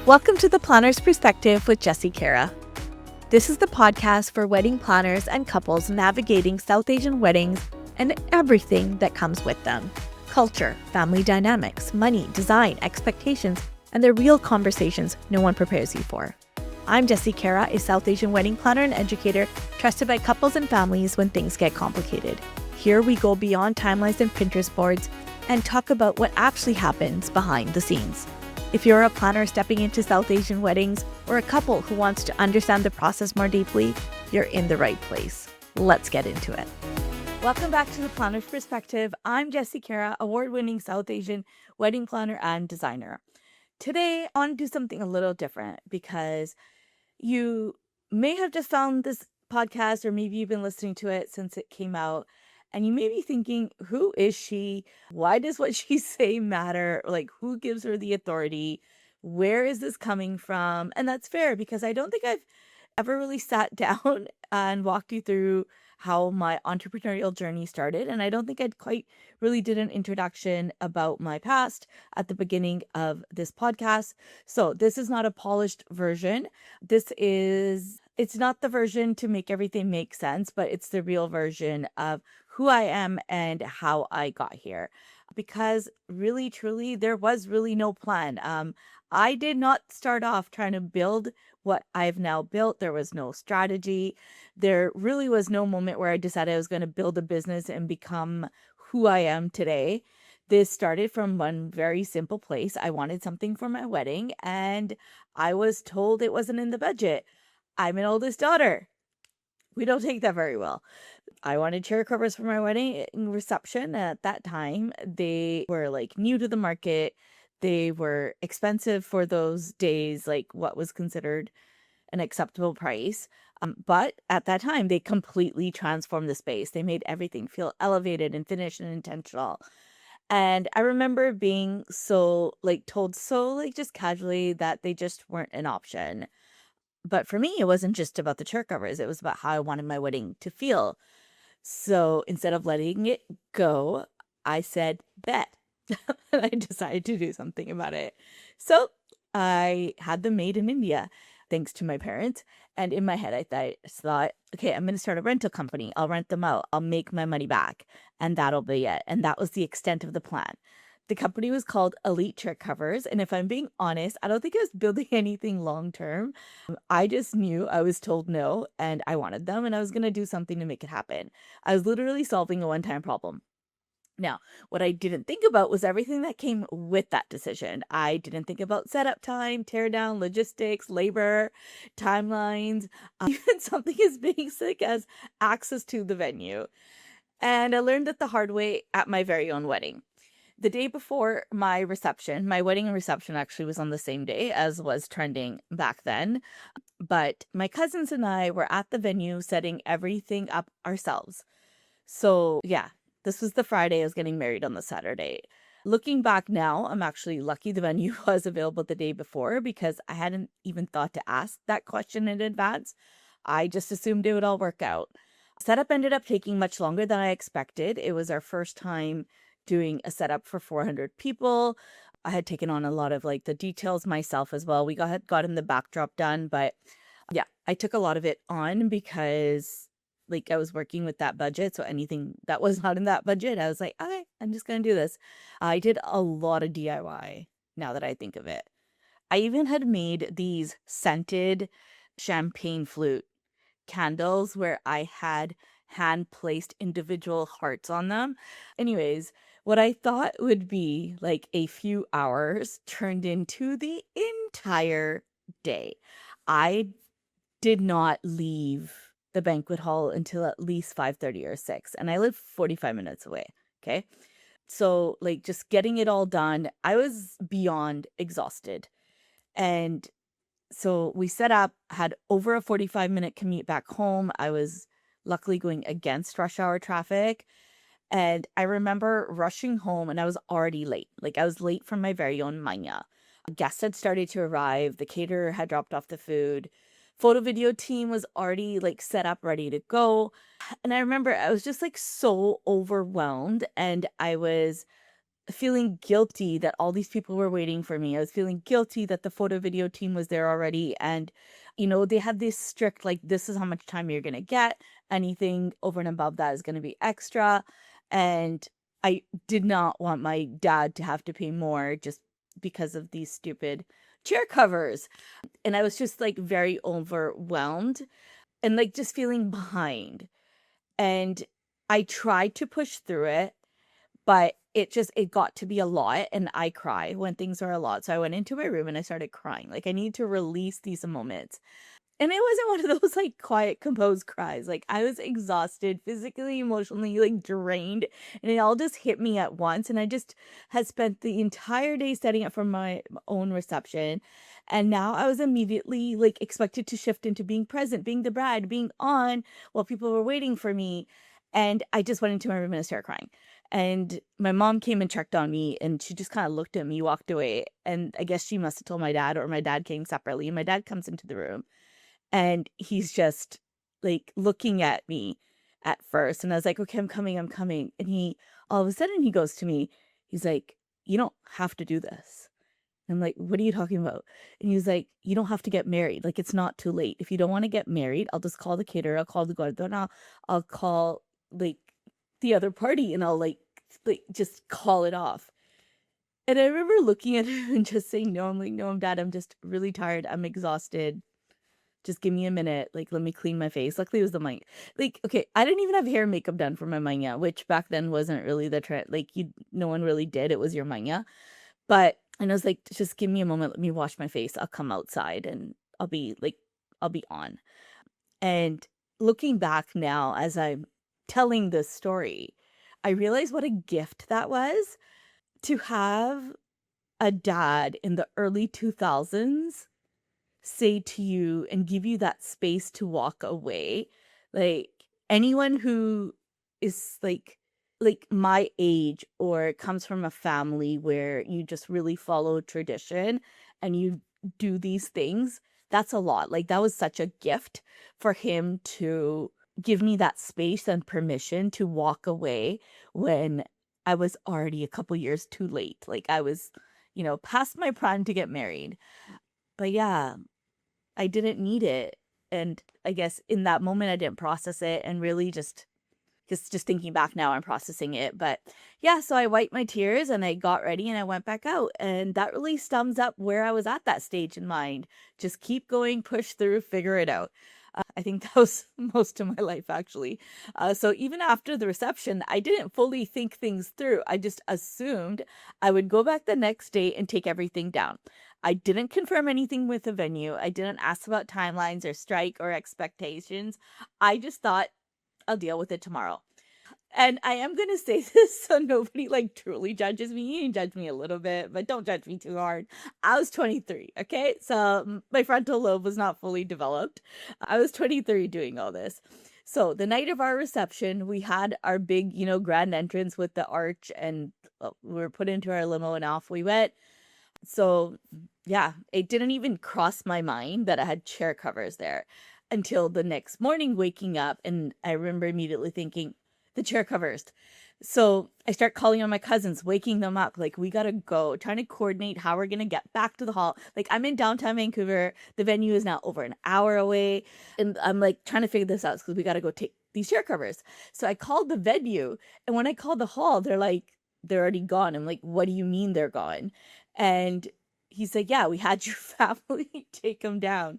Welcome to The Planner's Perspective with Jessie Kara. This is the podcast for wedding planners and couples navigating South Asian weddings and everything that comes with them. Culture, family dynamics, money, design, expectations, and the real conversations no one prepares you for. I'm Jessie Kara, a South Asian wedding planner and educator trusted by couples and families when things get complicated. Here we go beyond timelines and Pinterest boards and talk about what actually happens behind the scenes. If you're a planner stepping into South Asian weddings or a couple who wants to understand the process more deeply, you're in the right place. Let's get into it. Welcome back to The Planner's Perspective. I'm Jessie Kara, award-winning South Asian wedding planner and designer. Today, I want to do something a little different because you may have just found this podcast, or maybe you've been listening to it since it came out, and you may be thinking, who is she? Why does what she say matter? Like, who gives her the authority? Where is this coming from? And that's fair, because I don't think I've ever really sat down and walked you through how my entrepreneurial journey started. And I don't think I'd quite really did an introduction about my past at the beginning of this podcast. So this is not a polished version. It's not the version to make everything make sense, but it's the real version of who I am and how I got here. Because really, truly, there was really no plan. I did not start off trying to build what I've now built. There was no strategy. There really was no moment where I decided I was going to build a business and become who I am today. This started from one very simple place. I wanted something for my wedding, and I was told it wasn't in the budget. I'm an oldest daughter. We don't take that very well. I wanted chair covers for my wedding reception. At that time, they were like new to the market. They were expensive for those days, like what was considered an acceptable price. But at that time, they completely transformed the space. They made everything feel elevated and finished and intentional. And I remember being told just casually that they just weren't an option. But for me, it wasn't just about the chair covers. It was about how I wanted my wedding to feel. So instead of letting it go, I said, bet. And I decided to do something about it. So I had them made in India, thanks to my parents. And in my head, I thought, okay, I'm going to start a rental company. I'll rent them out. I'll make my money back. And that'll be it. And that was the extent of the plan. The company was called Elite Chair Covers. And if I'm being honest, I don't think I was building anything long term. I just knew I was told no and I wanted them and I was going to do something to make it happen. I was literally solving a one-time problem. Now, what I didn't think about was everything that came with that decision. I didn't think about setup time, tear down, logistics, labor, timelines, even something as basic as access to the venue. And I learned that the hard way at my very own wedding. The day before my reception, my wedding reception actually was on the same day as was trending back then. But my cousins and I were at the venue setting everything up ourselves. So yeah, this was the Friday. I was getting married on the Saturday. Looking back now, I'm actually lucky the venue was available the day before because I hadn't even thought to ask that question in advance. I just assumed it would all work out. Setup ended up taking much longer than I expected. It was our first time doing a setup for 400 people. I had taken on a lot of the details myself as well. We gotten the backdrop done, but yeah, I took a lot of it on because I was working with that budget. So anything that was not in that budget, I was like, okay, I'm just going to do this. I did a lot of DIY now that I think of it. I even had made these scented champagne flute candles where I had hand placed individual hearts on them. Anyways, what I thought would be a few hours turned into the entire day. I did not leave the banquet hall until at least 5:30 or 6, and I live 45 minutes away. Okay. So just getting it all done, I was beyond exhausted. And so we set up, had over a 45-minute commute back home. I was luckily going against rush hour traffic. And I remember rushing home and I was already late. I was late from my very own manya. Guests had started to arrive. The caterer had dropped off the food. Photo video team was already set up, ready to go. And I remember I was just so overwhelmed and I was feeling guilty that all these people were waiting for me. I was feeling guilty that the photo video team was there already. And, they had this strict, like, this is how much time you're going to get. Anything over and above that is going to be extra. And I did not want my dad to have to pay more just because of these stupid chair covers. And I was just like very overwhelmed and like just feeling behind. And I tried to push through it, but it got to be a lot, and I cry when things are a lot. So I went into my room and I started crying. Like, I need to release these moments. And it wasn't one of those like quiet, composed cries. Like, I was exhausted, physically, emotionally, like drained, and it all just hit me at once. And I just had spent the entire day setting up for my own reception. And now I was immediately like expected to shift into being present, being the bride, being on while people were waiting for me. And I just went into my room and I started crying. And my mom came and checked on me, and she just kind of looked at me, walked away. And I guess she must have told my dad, or my dad came separately. And my dad comes into the room and he's just like looking at me at first. And I was like, okay, I'm coming, I'm coming. And he, all of a sudden, he goes to me, he's like, you don't have to do this. I'm like, what are you talking about? And he's like, you don't have to get married. Like, it's not too late. If you don't want to get married, I'll just call the caterer, I'll call the guardian, I'll call like the other party, and I'll like just call it off. And I remember looking at him and just saying, no, I'm like, no, I'm dad. I'm just really tired. I'm exhausted. Just give me a minute. Like, let me clean my face. Luckily, it was the mic. Like, okay, I didn't even have hair and makeup done for my manya, which back then wasn't really the trend. Like, no one really did. It was your manya. But, and I was like, just give me a moment. Let me wash my face. I'll come outside and I'll be on. And looking back now, as I'm telling this story, I realize what a gift that was to have a dad in the early 2000s say to you and give you that space to walk away. Like, anyone who is like my age or comes from a family where you just really follow tradition and you do these things, that's a lot. Like, that was such a gift for him to give me that space and permission to walk away when I was already a couple years too late. Like, I was, past my prime to get married. But yeah, I didn't need it. And I guess in that moment I didn't process it, and really just thinking back now, I'm processing it. But yeah, so I wiped my tears and I got ready and I went back out. And that really sums up where I was at that stage in mind. Just keep going, push through, figure it out. I think that was most of my life, actually. So even after the reception, I didn't fully think things through. I just assumed I would go back the next day and take everything down. I didn't confirm anything with the venue. I didn't ask about timelines or strike or expectations. I just thought, I'll deal with it tomorrow. And I am going to say this so nobody like truly judges me. You can judge me a little bit, but don't judge me too hard. I was 23, okay? So my frontal lobe was not fully developed. I was 23 doing all this. So the night of our reception, we had our big, grand entrance with the arch, and we were put into our limo and off we went. So yeah, it didn't even cross my mind that I had chair covers there until the next morning waking up. And I remember immediately thinking, the chair covers. So I start calling on my cousins, waking them up. Like, we got to go, trying to coordinate how we're going to get back to the hall. Like, I'm in downtown Vancouver. The venue is now over an hour away. And I'm like trying to figure this out because we got to go take these chair covers. So I called the venue. And when I called the hall, they're like, they're already gone. I'm like, what do you mean they're gone? And he's like, yeah, we had your family take them down.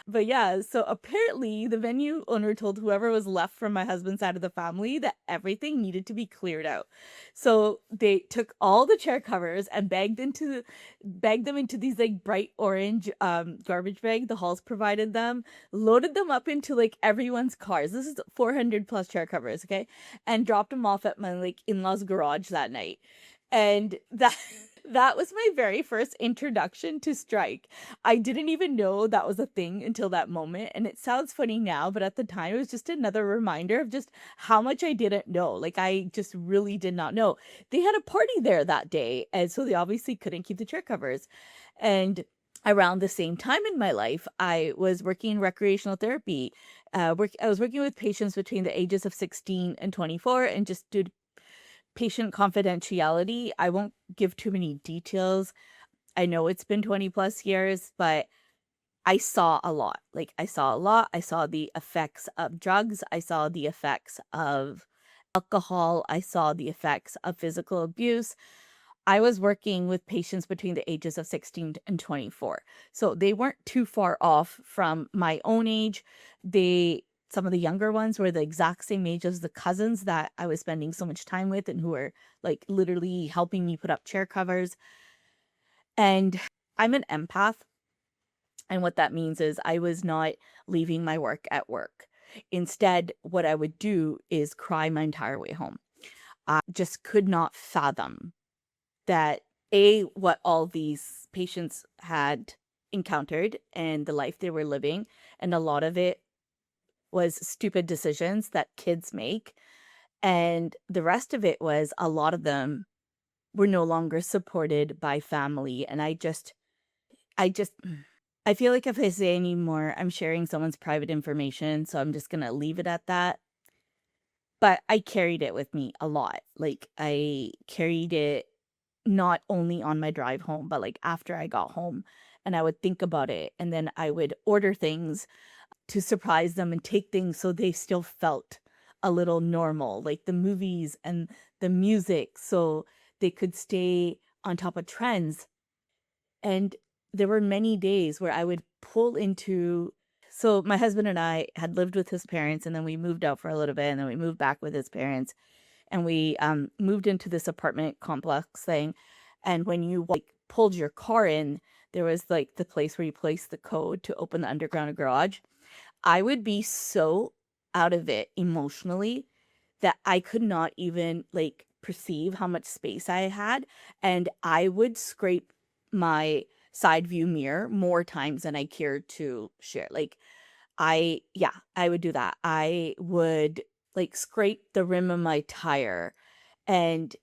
But yeah, so apparently the venue owner told whoever was left from my husband's side of the family that everything needed to be cleared out. So they took all the chair covers and bagged them into these like bright orange garbage bag the halls provided them, loaded them up into like everyone's cars. This is 400 plus chair covers, okay? And dropped them off at my like in-laws garage that night. And that was my very first introduction to strike. I didn't even know that was a thing until that moment. And it sounds funny now, but at the time it was just another reminder of just how much I didn't know. Like, I just really did not know. They had a party there that day, and so they obviously couldn't keep the chair covers. And around the same time in my life, I was working in recreational therapy. I was working with patients between the ages of 16 and 24, and just did patient confidentiality, I won't give too many details. I know it's been 20 plus years, but I saw a lot. Like, I saw a lot. I saw the effects of drugs. I saw the effects of alcohol. I saw the effects of physical abuse. I was working with patients between the ages of 16 and 24. So they weren't too far off from my own age. Some of the younger ones were the exact same age as the cousins that I was spending so much time with and who were like literally helping me put up chair covers. And I'm an empath. And what that means is I was not leaving my work at work. Instead, what I would do is cry my entire way home. I just could not fathom that what all these patients had encountered and the life they were living, and a lot of it was stupid decisions that kids make, and the rest of it was a lot of them were no longer supported by family. And I just I feel like if I say any more, I'm sharing someone's private information, so I'm just gonna leave it at that. But I carried it with me a lot. Like, I carried it not only on my drive home, but like after I got home, and I would think about it, and then I would order things to surprise them and take things so they still felt a little normal, like the movies and the music, so they could stay on top of trends. And there were many days where I would pull into so my husband and I had lived with his parents, and then we moved out for a little bit, and then we moved back with his parents, and we moved into this apartment complex thing. And when you like pulled your car in, there was like the place where you place the code to open the underground garage. I would be so out of it emotionally that I could not even like perceive how much space I had. And I would scrape my side view mirror more times than I cared to share. Like, I would do that. I would like scrape the rim of my tire, and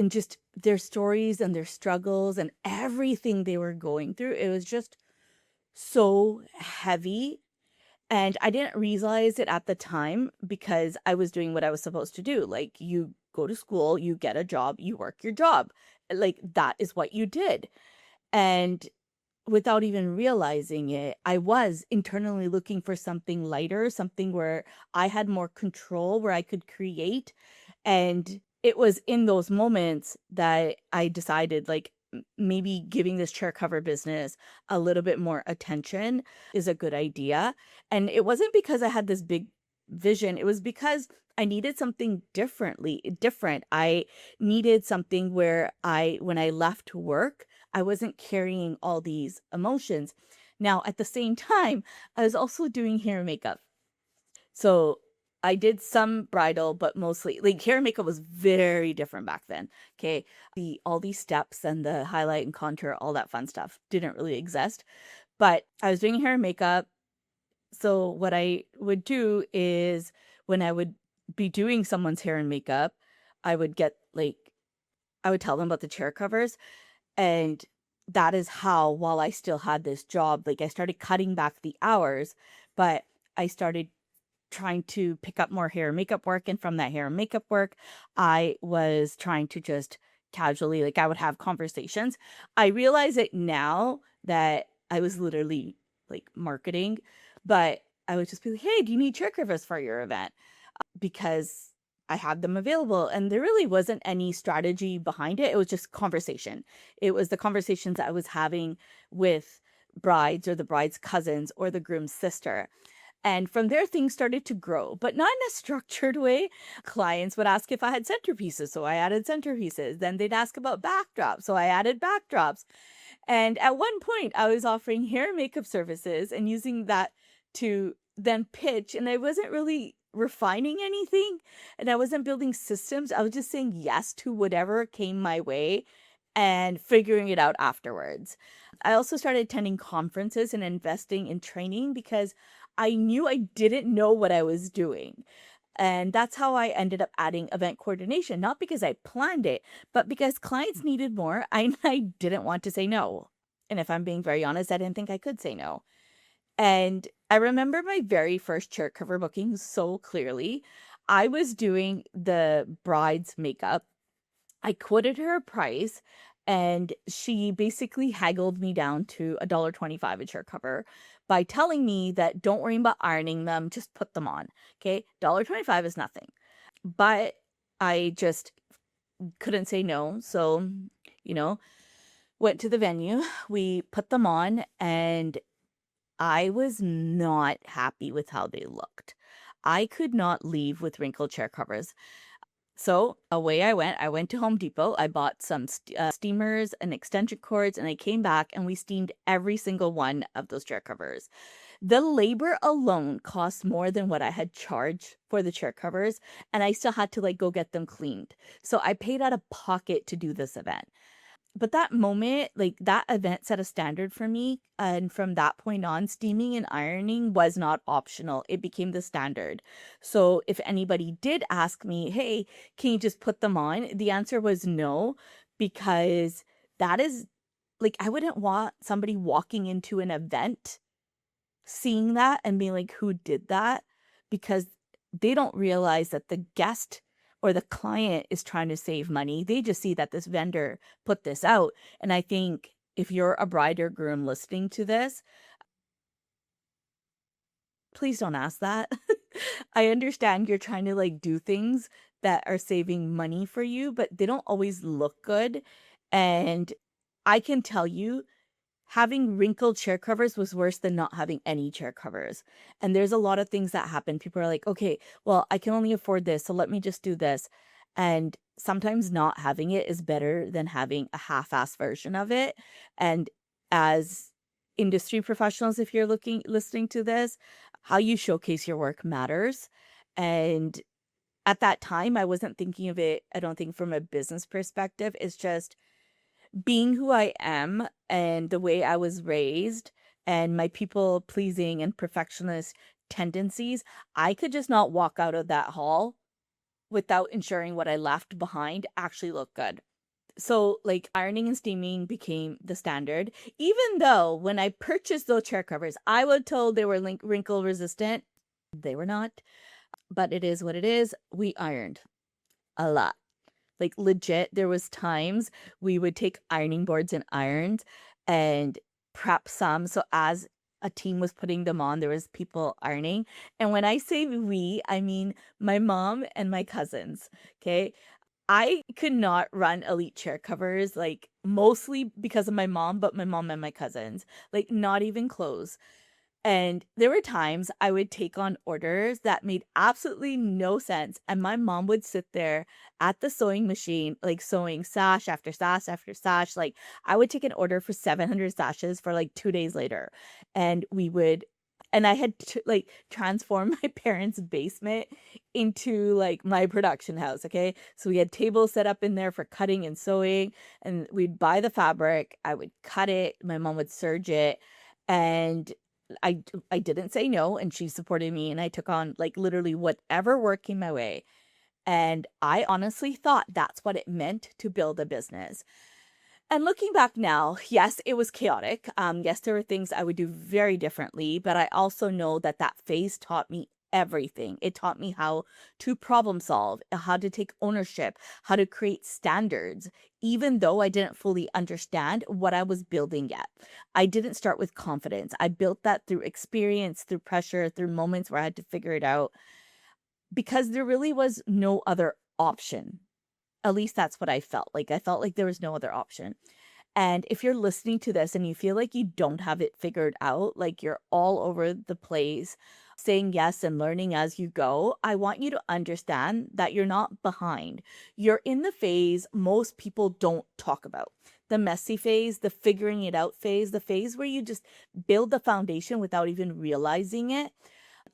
just their stories and their struggles and everything they were going through. It was just so heavy, and I didn't realize it at the time because I was doing what I was supposed to do. Like, you go to school, you get a job, you work your job. Like, that is what you did. And without even realizing it, I was internally looking for something lighter, something where I had more control, where I could create. And it was in those moments that I decided, like, maybe giving this chair cover business a little bit more attention is a good idea. And it wasn't because I had this big vision, it was because I needed something different. I needed something where when I left work, I wasn't carrying all these emotions. Now, at the same time, I was also doing hair and makeup. So I did some bridal, but mostly like hair and makeup was very different back then. Okay. All these steps and the highlight and contour, all that fun stuff didn't really exist. But I was doing hair and makeup. So what I would do is when I would be doing someone's hair and makeup, I would get like I would tell them about the chair covers. And that is how, while I still had this job, like I started cutting back the hours, but I started trying to pick up more hair and makeup work. And from that hair and makeup work, I was trying to just casually, like I would have conversations. I realize it now that I was literally like marketing, but I would just be like, hey, do you need chair covers for your event? Because I had them available, and there really wasn't any strategy behind it. It was just conversation. It was the conversations that I was having with brides or the bride's cousins or the groom's sister. And from there, things started to grow, but not in a structured way. Clients would ask if I had centerpieces, so I added centerpieces. Then they'd ask about backdrops, so I added backdrops. And at one point, I was offering hair and makeup services and using that to then pitch, and I wasn't really refining anything, and I wasn't building systems. I was just saying yes to whatever came my way and figuring it out afterwards. I also started attending conferences and investing in training because I knew I didn't know what I was doing. And that's how I ended up adding event coordination, not because I planned it, but because clients needed more. I didn't want to say no. And if I'm being very honest, I didn't think I could say no. And I remember my very first chair cover booking so clearly. I was doing the bride's makeup, I quoted her a price, and she basically haggled me down to $1.25 a chair cover by telling me that don't worry about ironing them, just put them on. Okay, $1.25 is nothing. But I just couldn't say no. So, you know, went to the venue, we put them on, and I was not happy with how they looked. I could not leave with wrinkled chair covers. So away I went. I went to Home Depot. I bought some steamers and extension cords, and I came back and we steamed every single one of those chair covers. The labor alone cost more than what I had charged for the chair covers, and I still had to like go get them cleaned. So I paid out of pocket to do this event. But that moment, like that event set a standard for me. And from that point on, steaming and ironing was not optional. It became the standard. So if anybody did ask me, hey, can you just put them on? The answer was no, because that is like, I wouldn't want somebody walking into an event seeing that and being like, who did that? Because they don't realize that the guest or the client is trying to save money. They just see that this vendor put this out. And I think if you're a bride or groom listening to this, please don't ask that. I understand you're trying to like do things that are saving money for you, but they don't always look good. And I can tell you, having wrinkled chair covers was worse than not having any chair covers. And there's a lot of things that happen. People are like, okay, well, I can only afford this, so let me just do this. And sometimes not having it is better than having a half-ass version of it. And as industry professionals, if you're listening to this, how you showcase your work matters. And at that time, I wasn't thinking of it, I don't think from a business perspective. It's just being who I am and the way I was raised and my people pleasing and perfectionist tendencies, I could just not walk out of that hall without ensuring what I left behind actually looked good. So, like, ironing and steaming became the standard, even though when I purchased those chair covers, I was told they were wrinkle resistant. They were not, but it is what it is. We ironed a lot. Like legit, there was times we would take ironing boards and irons and prep some. So as a team was putting them on, there was people ironing. And when I say we, I mean my mom and my cousins. Okay. I could not run elite chair covers, like mostly because of my mom, but my mom and my cousins, like not even close. And there were times I would take on orders that made absolutely no sense. And my mom would sit there at the sewing machine, like sewing sash after sash after sash. Like I would take an order for 700 sashes for like 2 days later. And I had to like transform my parents' basement into like my production house. Okay. So we had tables set up in there for cutting and sewing, and we'd buy the fabric. I would cut it. My mom would serge it. And I didn't say no, and she supported me, and I took on like literally whatever work came my way. And I honestly thought that's what it meant to build a business. And looking back now, yes, it was chaotic. Yes, there were things I would do very differently, but I also know that that phase taught me everything. It taught me how to problem solve, how to take ownership, how to create standards, even though I didn't fully understand what I was building yet. I didn't start with confidence. I built that through experience, through pressure, through moments where I had to figure it out because there really was no other option. At least that's what I felt like. I felt like there was no other option. And if you're listening to this and you feel like you don't have it figured out, like you're all over the place, saying yes and learning as you go, I want you to understand that you're not behind. You're in the phase most people don't talk about. The messy phase, the figuring it out phase, the phase where you just build the foundation without even realizing it.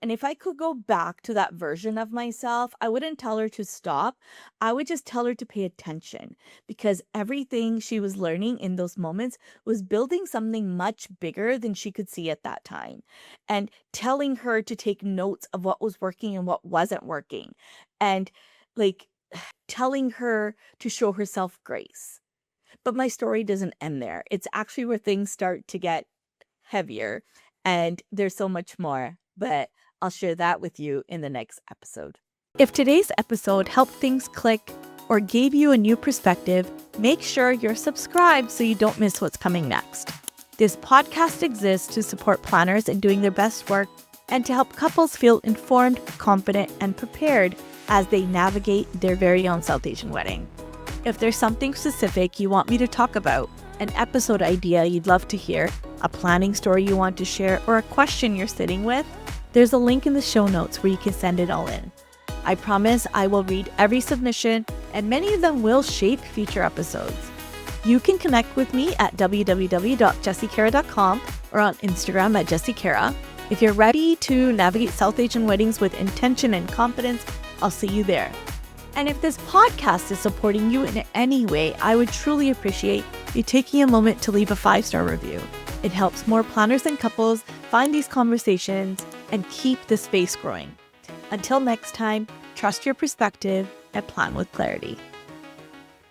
And if I could go back to that version of myself, I wouldn't tell her to stop. I would just tell her to pay attention because everything she was learning in those moments was building something much bigger than she could see at that time. And telling her to take notes of what was working and what wasn't working. And like telling her to show herself grace. But my story doesn't end there. It's actually where things start to get heavier and there's so much more. But I'll share that with you in the next episode. If today's episode helped things click, or gave you a new perspective, make sure you're subscribed so you don't miss what's coming next. This podcast exists to support planners in doing their best work and to help couples feel informed, confident, and prepared as they navigate their very own South Asian wedding. If there's something specific you want me to talk about, an episode idea you'd love to hear, a planning story you want to share, or a question you're sitting with, there's a link in the show notes where you can send it all in. I promise I will read every submission, and many of them will shape future episodes. You can connect with me at www.jessiekara.com or on Instagram at jessiekara. If you're ready to navigate South Asian weddings with intention and confidence, I'll see you there. And if this podcast is supporting you in any way, I would truly appreciate you taking a moment to leave a 5-star review. It helps more planners and couples find these conversations and keep the space growing. Until next time, trust your perspective and plan with clarity.